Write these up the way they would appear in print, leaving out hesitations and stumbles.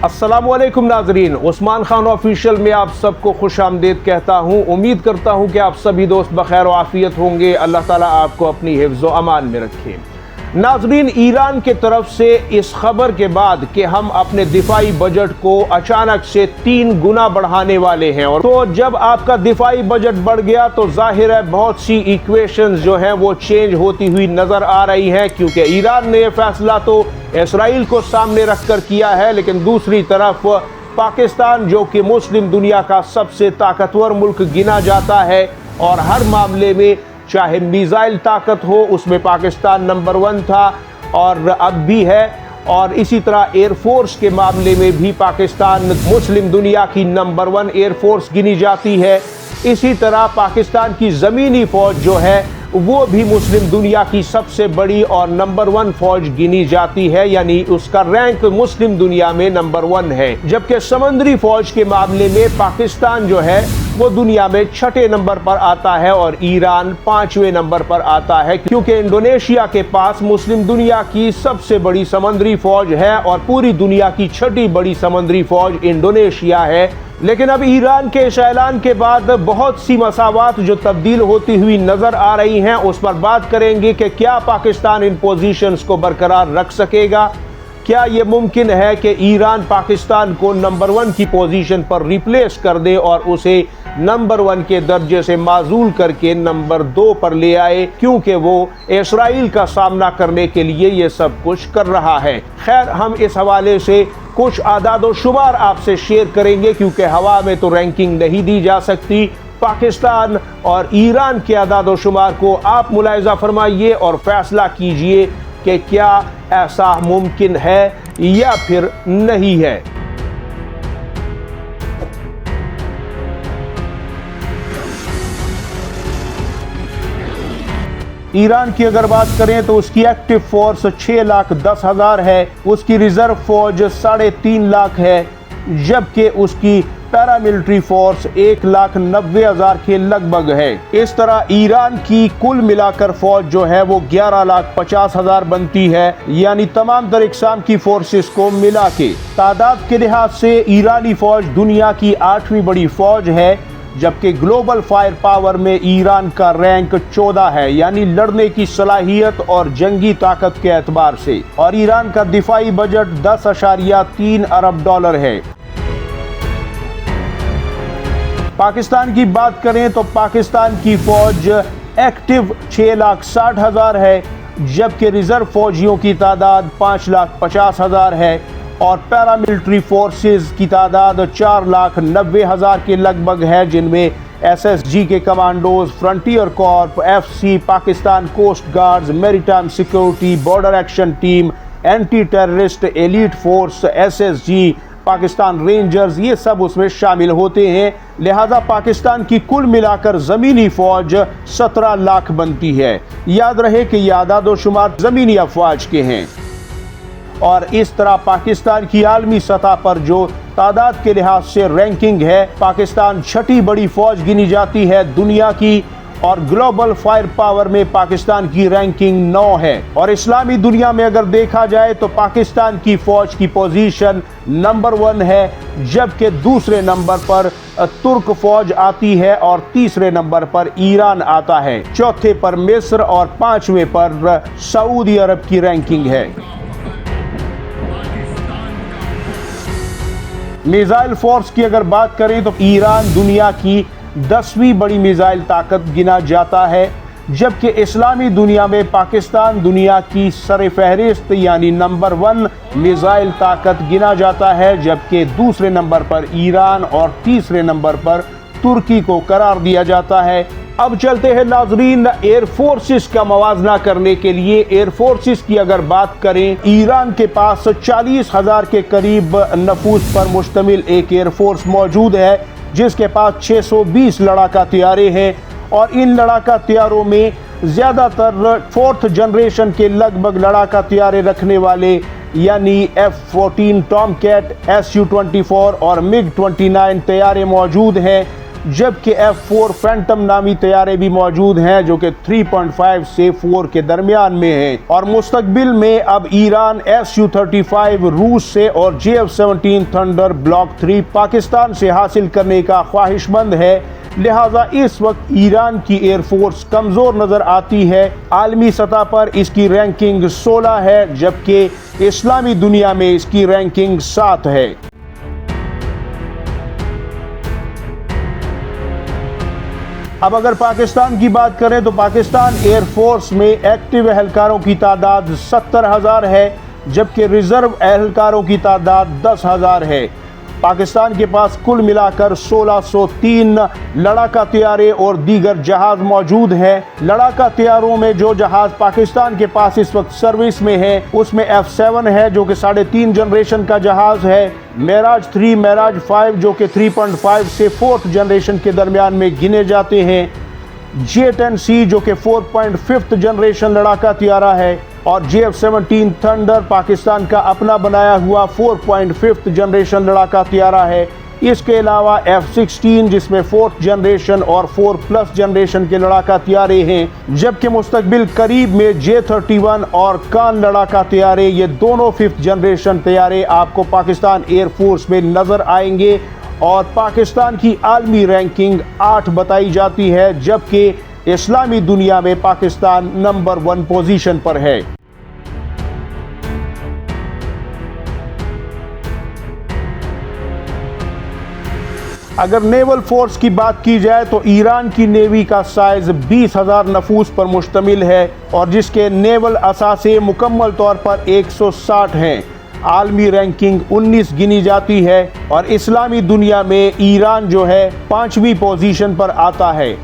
अस्सलामुअलैकुम नाजरीन, उस्मान खान ऑफिशियल में आप सबको खुशामदीद कहता हूँ। उम्मीद करता हूँ कि आप सभी दोस्त बखैर व आफियत होंगे। अल्लाह ताला आपको अपनी हिफ्ज़ व अमान में रखे। नाजरीन, ईरान के तरफ से इस खबर के बाद कि हम अपने दिफाई बजट को अचानक से 3 गुना बढ़ाने वाले हैं, और तो जब आपका दिफाई बजट बढ़ गया तो जाहिर है बहुत सी इक्वेशंस जो हैं वो चेंज होती हुई नजर आ रही हैं, क्योंकि ईरान ने यह फैसला तो इसराइल को सामने रखकर किया है, लेकिन दूसरी तरफ पाकिस्तान जो कि मुस्लिम दुनिया का सबसे ताकतवर मुल्क गिना जाता है और हर मामले में चाहे मिसाइल ताकत हो उसमें पाकिस्तान नंबर 1 था और अब भी है, और इसी तरह एयरफोर्स के मामले में भी पाकिस्तान मुस्लिम दुनिया की नंबर 1 एयरफोर्स गिनी जाती है। इसी तरह पाकिस्तान की ज़मीनी फ़ौज जो है वो भी मुस्लिम दुनिया की सबसे बड़ी और नंबर 1 फौज गिनी जाती है, यानी उसका रैंक मुस्लिम दुनिया में नंबर 1 है। जबकि समंदरी फौज के मामले में पाकिस्तान जो है वो दुनिया में 6ठे नंबर पर आता है और ईरान 5वें नंबर पर आता है, क्योंकि इंडोनेशिया के पास मुस्लिम दुनिया की सबसे बड़ी समंदरी फौज है और पूरी दुनिया की 6ठी बड़ी समंदरी फौज इंडोनेशिया है। लेकिन अब ईरान के इस ऐलान के बाद बहुत सी मसावात जो तब्दील होती हुई नजर आ रही हैं, उस पर बात करेंगे कि क्या पाकिस्तान इन पोजीशंस को बरकरार रख सकेगा। क्या ये मुमकिन है कि ईरान पाकिस्तान को नंबर 1 की पोजीशन पर रिप्लेस कर दे और उसे नंबर 1 के दर्जे से माजूल करके नंबर 2 पर ले आए, क्योंकि वो इसराइल का सामना करने के लिए ये सब कुछ कर रहा है। खैर, हम इस हवाले से कुछ आदाद शुमार आपसे शेयर करेंगे, क्योंकि हवा में तो रैंकिंग नहीं दी जा सकती। पाकिस्तान और ईरान के आदाद शुमार को आप मुलाहिजा फरमाइए और फैसला कीजिए कि क्या ऐसा मुमकिन है या फिर नहीं है। ईरान की अगर बात करें तो उसकी एक्टिव फोर्स 6,10,000 है, उसकी रिजर्व फौज 3.5 लाख है, जबकि उसकी पैरामिलिट्री फोर्स 1,90,000 के लगभग है। इस तरह ईरान की कुल मिलाकर फौज जो है वो 11,50,000 बनती है, यानी तमाम तर इकसाम की फोर्सेस को मिला के। तादाद के लिहाज से ईरानी फौज दुनिया की 8वीं बड़ी फौज है, जबकि ग्लोबल फायर पावर में ईरान का रैंक 14 है, यानी लड़ने की सलाहियत और जंगी ताकत के एतबार से। और ईरान का दिफाई बजट 10.3 अरब डॉलर है। पाकिस्तान की बात करें तो पाकिस्तान की फौज एक्टिव 6,60,000 है, जबकि रिजर्व फौजियों की तादाद 5,50,000 है और पैरामिलिट्री फोर्सेस की तादाद 4,90,000 के लगभग है, जिनमें SSG के commandos, frontier corps, FC, Pakistan coast guards, maritime security, border action team, anti terrorist elite force, SSG, Pakistan rangers, ये सब उसमें शामिल होते हैं। लिहाजा पाकिस्तान की कुल मिलाकर ज़मीनी फ़ौज 17 लाख बनती है। याद रहे कि ये आदाद शुमार ज़मीनी अफवाज के हैं। और इस तरह पाकिस्तान की आलमी सतह पर जो तादाद के लिहाज से रैंकिंग है, पाकिस्तान 6ठी बड़ी फौज गिनी जाती है दुनिया की, और ग्लोबल फायर पावर में पाकिस्तान की रैंकिंग 9 है। और इस्लामी दुनिया में अगर देखा जाए तो पाकिस्तान की फौज की पोजीशन नंबर 1 है, जबकि दूसरे नंबर पर तुर्क फौज आती है और तीसरे नंबर पर ईरान आता है, चौथे पर मिस्र और 5वें पर सऊदी अरब की रैंकिंग है। मिसाइल फोर्स की अगर बात करें तो ईरान दुनिया की 10वीं बड़ी मिसाइल ताकत गिना जाता है, जबकि इस्लामी दुनिया में पाकिस्तान दुनिया की सरफहरिस्त यानी नंबर 1 मिसाइल ताकत गिना जाता है, जबकि दूसरे नंबर पर ईरान और तीसरे नंबर पर तुर्की को करार दिया जाता है। अब चलते हैं नाजरीन एयरफोर्सेस का मवाजना करने के लिए। एयरफोर्सेस की अगर बात करें, ईरान के पास 40,000 के करीब नफूस पर मुश्तमिल एक एयरफोर्स मौजूद है, जिसके पास 620 लड़ाका तैयारे हैं, और इन लड़ाका तैयारों में ज़्यादातर 4th जनरेशन के लगभग लड़ाका तैयारे रखने वाले, यानी F-14 टॉमकैट, Su-24 और MiG-29 तैयारे मौजूद हैं। जबकि F4 फैंटम नामी तैयारे भी मौजूद हैं जो कि 3.5 से 4 के दरमियान में हैं। और मुस्तकबिल में अब ईरान Su-35 रूस से और JF-17 थंडर ब्लॉक 3 पाकिस्तान से हासिल करने का ख्वाहिशमंद है। लिहाजा इस वक्त ईरान की एयरफोर्स कमज़ोर नज़र आती है। आलमी सतह पर इसकी रैंकिंग 16 है, जबकि इस्लामी दुनिया में इसकी रैंकिंग 7 है। अब अगर पाकिस्तान की बात करें तो पाकिस्तान एयरफोर्स में एक्टिव एहलकारों की तादाद 70,000 है, जबकि रिजर्व एहलकारों की तादाद 10,000 है। पाकिस्तान के पास कुल मिलाकर 1603 लड़ाका तैयारे और दीगर जहाज मौजूद हैं। लड़ाका तैयारों में जो जहाज पाकिस्तान के पास इस वक्त सर्विस में है उसमें F7 है जो कि 3.5 जनरेशन का जहाज है, मेराज 3, मेराज 5 जो कि 3.5 से 4th जनरेशन के दरमियान में गिने जाते हैं, J-10C जो कि 4.5th जनरेशन लड़ाका तैयारा है, और JF-17 थंडर पाकिस्तान का अपना बनाया हुआ 4.5th जनरेशन लड़ाका तैयारा है। इसके अलावा F-16 जिसमें 4th जनरेशन और 4+ जनरेशन के लड़ाका तैयारे हैं, जबकि मुस्तकबिल करीब में J-31 और कान लड़ाका तैयारे, ये दोनों 5th जनरेशन तैयारे आपको पाकिस्तान एयरफोर्स में नज़र आएंगे। और पाकिस्तान की आलमी रैंकिंग 8 बताई जाती है, जबकि इस्लामी दुनिया में पाकिस्तान नंबर 1 पोजीशन पर है। अगर नेवल फोर्स की बात की जाए तो ईरान की नेवी का साइज 20,000 नफूस पर मुश्तमिल है और जिसके नेवल असासे मुकम्मल तौर पर 160 हैं। आलमी रैंकिंग 19 गिनी जाती है और इस्लामी दुनिया में ईरान जो है 5वीं पोजीशन पर आता है।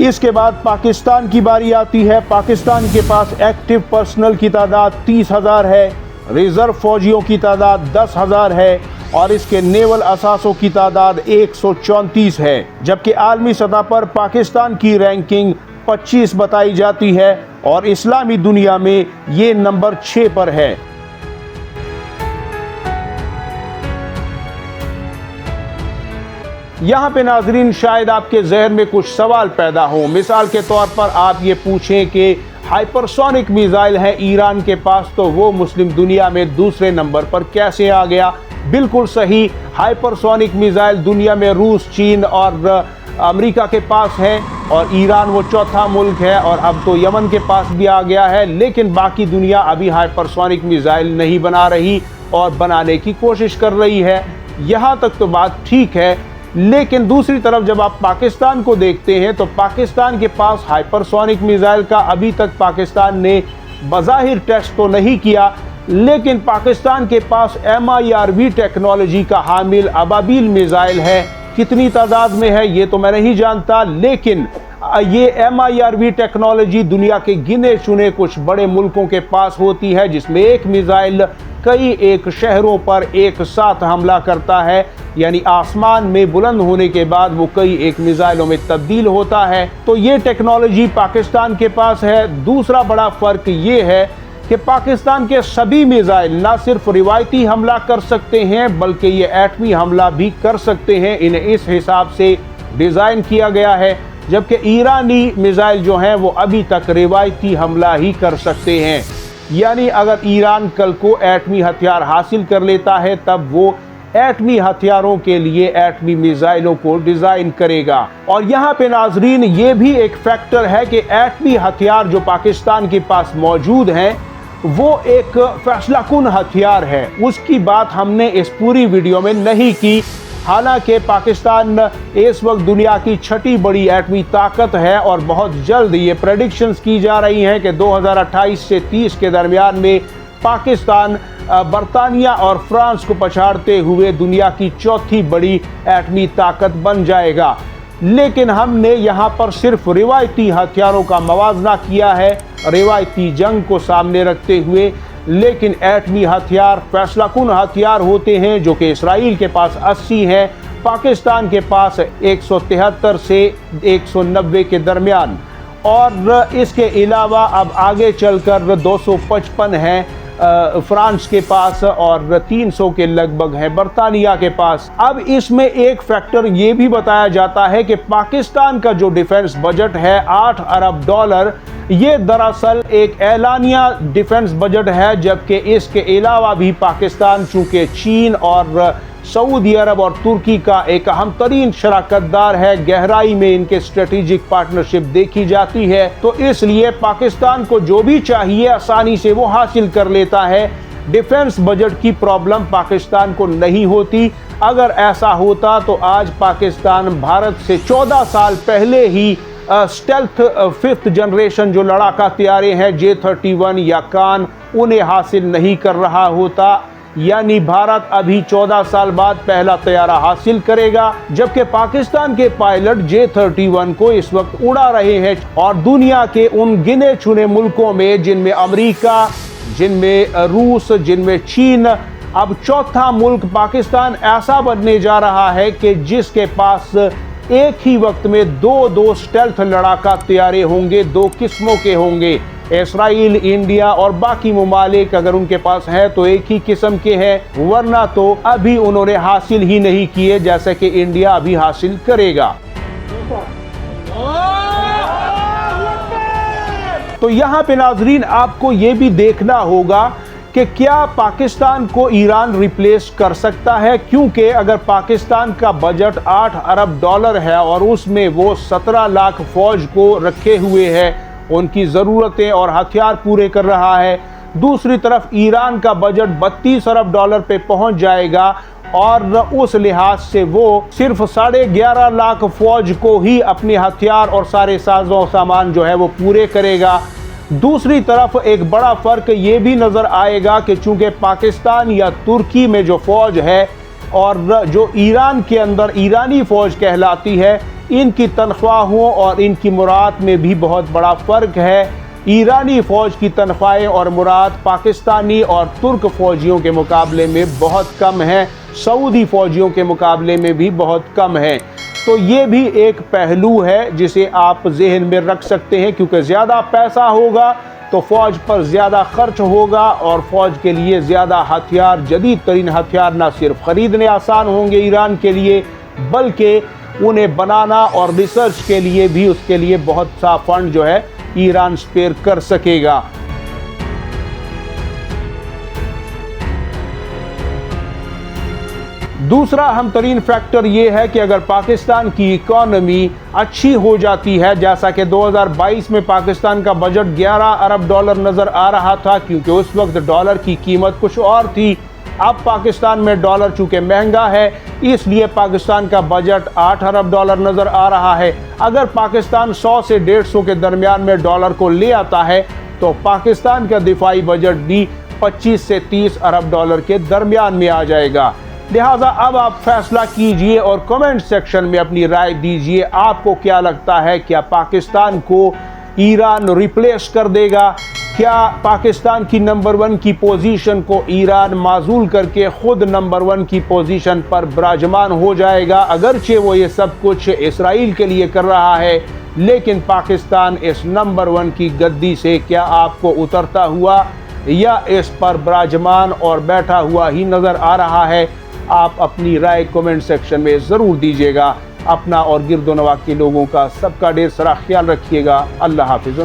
इसके बाद पाकिस्तान की बारी आती है। पाकिस्तान के पास एक्टिव पर्सनल की तादाद 30,000 है, रिजर्व फौजियों की तादाद 10,000 है और इसके नेवल असासों की तादाद 134 है, जबकि आलमी सतह पर पाकिस्तान की रैंकिंग 25 बताई जाती है और इस्लामी दुनिया में ये नंबर 6 पर है। यहाँ पे नाजरीन शायद आपके जहन में कुछ सवाल पैदा हो। मिसाल के तौर पर आप ये पूछें कि हाइपरसोनिक मिसाइल है ईरान के पास, तो वो मुस्लिम दुनिया में दूसरे नंबर पर कैसे आ गया? बिल्कुल सही, हाइपरसोनिक मिसाइल दुनिया में रूस, चीन और अमेरिका के पास है और ईरान वो चौथा मुल्क है और अब तो यमन के पास भी आ गया है। लेकिन बाकी दुनिया अभी हाइपरसोनिक मिसाइल नहीं बना रही और बनाने की कोशिश कर रही है। यहाँ तक तो बात ठीक है, लेकिन दूसरी तरफ जब आप पाकिस्तान को देखते हैं तो पाकिस्तान के पास हाइपरसोनिक मिसाइल का अभी तक पाकिस्तान ने बज़ाहिर टेस्ट तो नहीं किया, लेकिन पाकिस्तान के पास MIRV टेक्नोलॉजी का हामिल अबाबील मिसाइल है। कितनी तादाद में है ये तो मैं नहीं जानता, लेकिन ये MIRV टेक्नोलॉजी दुनिया के गिने चुने कुछ बड़े मुल्कों के पास होती है, जिसमें एक मिसाइल कई एक शहरों पर एक साथ हमला करता है, यानी आसमान में बुलंद होने के बाद वो कई एक मिसाइलों में तब्दील होता है। तो ये टेक्नोलॉजी पाकिस्तान के पास है। दूसरा बड़ा फ़र्क ये है कि पाकिस्तान के सभी मिसाइल ना सिर्फ रिवायती हमला कर सकते हैं बल्कि ये एटमी हमला भी कर सकते हैं। इन्हें इस हिसाब से डिज़ाइन किया गया है, जबकि ईरानी मिसाइल जो हैं वो अभी तक रिवायती हमला ही कर सकते हैं। यानी अगर ईरान कल को एटमी हथियार हासिल कर लेता है तब वो एटमी हथियारों के लिए एटमी मिसाइलों को डिज़ाइन करेगा। और यहाँ पे नाजरीन ये भी एक फैक्टर है कि एटमी हथियार जो पाकिस्तान के पास मौजूद हैं वो एक फैसलाकुन हथियार है। उसकी बात हमने इस पूरी वीडियो में नहीं की। हालांकि पाकिस्तान इस वक्त दुनिया की 6ठी बड़ी एटमी ताकत है और बहुत जल्द ये प्रेडिक्शंस की जा रही हैं कि 2028 से 30 के दरमियान में पाकिस्तान बरतानिया और फ्रांस को पछाड़ते हुए दुनिया की 4थी बड़ी एटमी ताकत बन जाएगा। लेकिन हमने यहाँ पर सिर्फ रिवायती हथियारों का मवाजना किया है, रिवायती जंग को सामने रखते हुए। लेकिन एटमी हथियार फैसलाकुन हथियार होते हैं जो कि इसराइल के पास 80 है, पाकिस्तान के पास 173 से 190 के दरमियान, और इसके अलावा अब आगे चलकर 255 हैं। फ्रांस के पास और 300 के लगभग है बरतानिया के पास। अब इसमें एक फैक्टर ये भी बताया जाता है कि पाकिस्तान का जो डिफेंस बजट है 8 अरब डॉलर, ये दरअसल एक एलानिया डिफेंस बजट है, जबकि इसके अलावा भी पाकिस्तान चूंकि चीन और सऊदी अरब और तुर्की का एक अहम तरीन शराकतदार है, गहराई में इनके स्ट्रेटेजिक पार्टनरशिप देखी जाती है, तो इसलिए पाकिस्तान को जो भी चाहिए आसानी से वो हासिल कर लेता है। डिफेंस बजट की प्रॉब्लम पाकिस्तान को नहीं होती। अगर ऐसा होता तो आज पाकिस्तान भारत से 14 साल पहले ही स्टेल्थ 5th जनरेशन जो लड़ाका तैयारे हैं J-31 या कान, उन्हें हासिल नहीं कर रहा होता। यानी भारत अभी 14 साल बाद पहला तैयारा हासिल करेगा, जबकि पाकिस्तान के पायलट J-31 को इस वक्त उड़ा रहे हैं। और दुनिया के उन गिने चुने मुल्कों में, जिनमें अमेरिका, जिनमें रूस, जिनमें चीन, अब चौथा मुल्क पाकिस्तान ऐसा बनने जा रहा है कि जिसके पास एक ही वक्त में दो स्टेल्थ लड़ाका तैयारे होंगे, 2 किस्मों के होंगे। इस्राइल, इंडिया और बाकी ममालिक अगर उनके पास है तो एक ही किस्म के हैं, वरना तो अभी उन्होंने हासिल ही नहीं किए, जैसे कि इंडिया अभी हासिल करेगा। तो यहाँ पे नाजरीन आपको ये भी देखना होगा कि क्या पाकिस्तान को ईरान रिप्लेस कर सकता है, क्योंकि अगर पाकिस्तान का बजट 8 अरब डॉलर है और उसमें वो 17 लाख फौज को रखे हुए है, उनकी ज़रूरतें और हथियार पूरे कर रहा है, दूसरी तरफ ईरान का बजट 32 अरब डॉलर पे पहुंच जाएगा और उस लिहाज से वो सिर्फ 11.5 लाख फौज को ही अपने हथियार और सारे साजो सामान जो है वो पूरे करेगा। दूसरी तरफ एक बड़ा फ़र्क ये भी नज़र आएगा कि चूंकि पाकिस्तान या तुर्की में जो फ़ौज है और जो ईरान के अंदर ईरानी फ़ौज कहलाती है, इनकी तनख्वाहों और इनकी मुराद में भी बहुत बड़ा फ़र्क है। ईरानी फ़ौज की तनख्वाहें और मुराद पाकिस्तानी और तुर्क फ़ौजियों के मुकाबले में बहुत कम है, सऊदी फ़ौजियों के मुकाबले में भी बहुत कम है। तो ये भी एक पहलू है जिसे आप जहन में रख सकते हैं, क्योंकि ज़्यादा पैसा होगा तो फ़ौज पर ज़्यादा खर्च होगा और फ़ौज के लिए ज़्यादा हथियार, जदीद तरीन हथियार ना सिर्फ ख़रीदने आसान होंगे ईरान के लिए, बल्कि उन्हें बनाना और रिसर्च के लिए भी उसके लिए बहुत सा फंड जो है ईरान स्पेयर कर सकेगा। दूसरा अहम तरीन फैक्टर ये है कि अगर पाकिस्तान की इकॉनमी अच्छी हो जाती है, जैसा कि 2022 में पाकिस्तान का बजट 11 अरब डॉलर नज़र आ रहा था, क्योंकि उस वक्त डॉलर की कीमत कुछ और थी। अब पाकिस्तान में डॉलर चूँकि महंगा है, इसलिए पाकिस्तान का बजट 8 अरब डॉलर नज़र आ रहा है। अगर पाकिस्तान 100 से 150 के दरमियान में डॉलर को ले आता है तो पाकिस्तान का दिफाई बजट भी 25 से 30 अरब डॉलर के दरमियान में आ जाएगा। लिहाजा अब आप फैसला कीजिए और कमेंट सेक्शन में अपनी राय दीजिए, आपको क्या लगता है, क्या पाकिस्तान को ईरान रिप्लेस कर देगा? क्या पाकिस्तान की नंबर 1 की पोजीशन को ईरान माजूल करके खुद नंबर 1 की पोजीशन पर विराजमान हो जाएगा? अगरचे वो ये सब कुछ इसराइल के लिए कर रहा है, लेकिन पाकिस्तान इस नंबर 1 की गद्दी से क्या आपको उतरता हुआ या इस पर विराजमान और बैठा हुआ ही नज़र आ रहा है? आप अपनी राय कमेंट सेक्शन में ज़रूर दीजिएगा। अपना और गिरदो नवा के लोगों का सबका ढेर सारा ख्याल रखिएगा। अल्लाह हाफिज़।